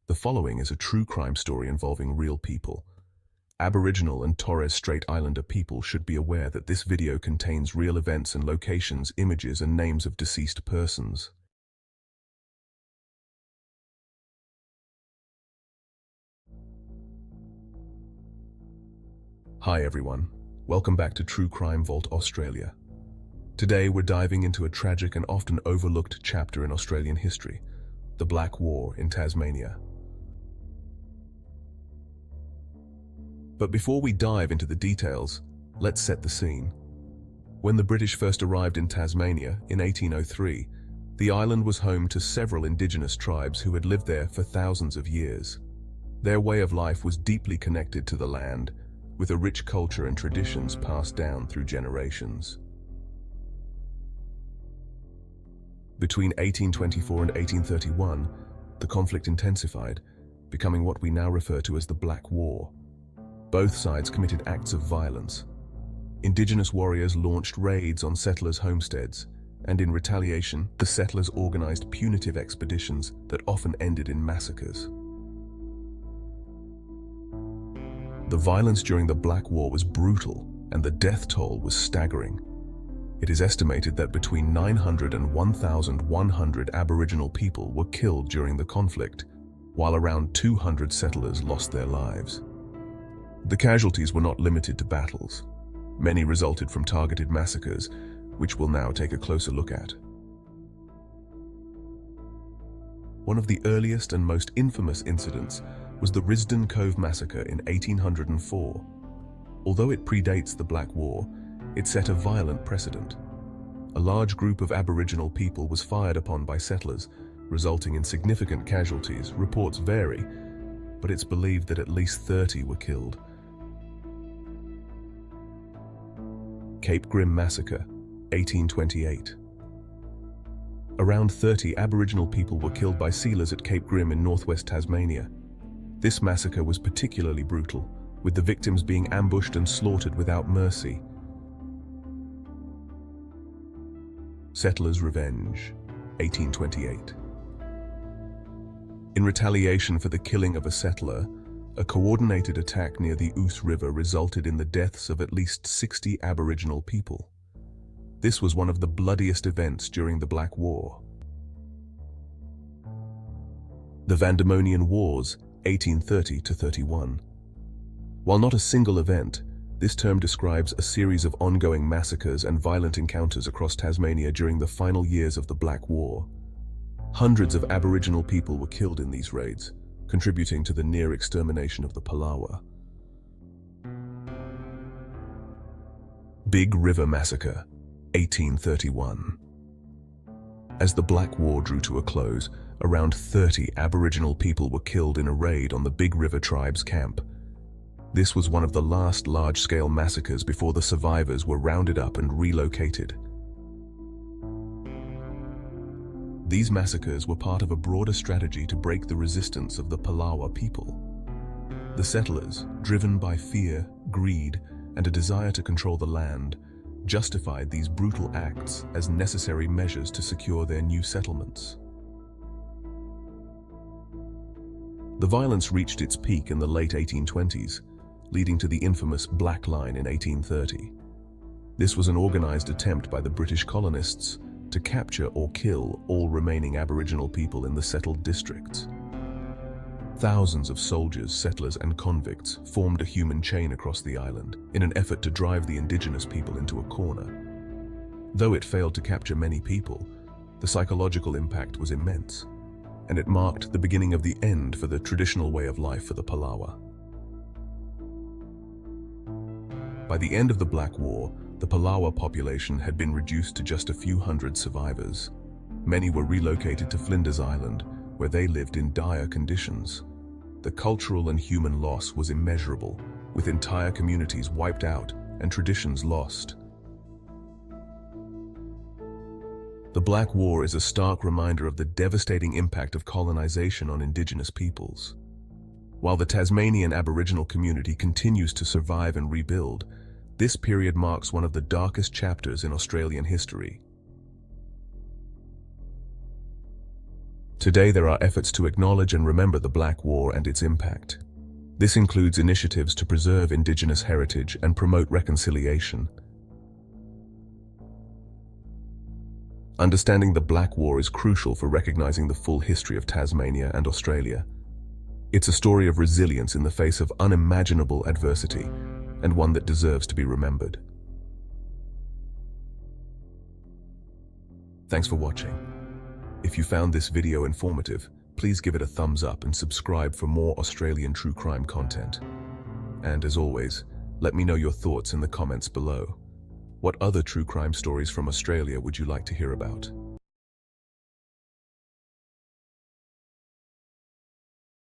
The following is a true crime story involving real people. Aboriginal and Torres Strait Islander people should be aware that this video contains real events and locations, images and names of deceased persons. Hi everyone, welcome back to True Crime Vault Australia. Today we're diving into a tragic and often overlooked chapter in Australian history, the Black War in Tasmania. But before we dive into the details, let's set the scene. When the British first arrived in Tasmania in 1803, the island was home to several indigenous tribes who had lived there for thousands of years. Their way of life was deeply connected to the land, with a rich culture and traditions passed down through generations. Between 1824 and 1831, the conflict intensified, becoming what we now refer to as the Black War. Both sides committed acts of violence. Indigenous warriors launched raids on settlers' homesteads, and in retaliation, the settlers organized punitive expeditions that often ended in massacres. The violence during the Black War was brutal, and the death toll was staggering. It is estimated that between 900 and 1,100 Aboriginal people were killed during the conflict, while around 200 settlers lost their lives. The casualties were not limited to battles. Many resulted from targeted massacres, which we'll now take a closer look at. One of the earliest and most infamous incidents was the Risdon Cove massacre in 1804. Although it predates the Black War, it set a violent precedent. A large group of Aboriginal people was fired upon by settlers, resulting in significant casualties. Reports vary, but it's believed that at least 30 were killed. Cape Grim Massacre, 1828. Around 30 Aboriginal people were killed by sealers at Cape Grim in northwest Tasmania. This massacre was particularly brutal, with the victims being ambushed and slaughtered without mercy. Settlers' Revenge, 1828. In retaliation for the killing of a settler, a coordinated attack near the Ouse River resulted in the deaths of at least 60 Aboriginal people. This was one of the bloodiest events during the Black War. The Vandemonian Wars, 1830–31. While not a single event, this term describes a series of ongoing massacres and violent encounters across Tasmania during the final years of the Black War. Hundreds of Aboriginal people were killed in these raids, contributing to the near extermination of the Palawa. Big River Massacre, 1831. As the Black War drew to a close, around 30 Aboriginal people were killed in a raid on the Big River tribe's camp. This was one of the last large-scale massacres before the survivors were rounded up and relocated. These massacres were part of a broader strategy to break the resistance of the Palawa people. The settlers, driven by fear, greed, and a desire to control the land, justified these brutal acts as necessary measures to secure their new settlements. The violence reached its peak in the late 1820s, leading to the infamous Black Line in 1830. This was an organized attempt by the British colonists to capture or kill all remaining Aboriginal people in the settled districts. Thousands of soldiers, settlers, and convicts formed a human chain across the island in an effort to drive the indigenous people into a corner. Though it failed to capture many people, the psychological impact was immense, and it marked the beginning of the end for the traditional way of life for the Palawa. By the end of the Black War, the Palawa population had been reduced to just a few hundred survivors. Many were relocated to Flinders Island, where they lived in dire conditions. The cultural and human loss was immeasurable, with entire communities wiped out and traditions lost. The Black War is a stark reminder of the devastating impact of colonization on indigenous peoples. While the Tasmanian Aboriginal community continues to survive and rebuild, this period marks one of the darkest chapters in Australian history. Today there are efforts to acknowledge and remember the Black War and its impact. This includes initiatives to preserve indigenous heritage and promote reconciliation. Understanding the Black War is crucial for recognizing the full history of Tasmania and Australia. It's a story of resilience in the face of unimaginable adversity, and one that deserves to be remembered. Thanks for watching. If you found this video informative, please give it a thumbs up and subscribe for more Australian true crime content. And as always, let me know your thoughts in the comments below. What other true crime stories from Australia would you like to hear about?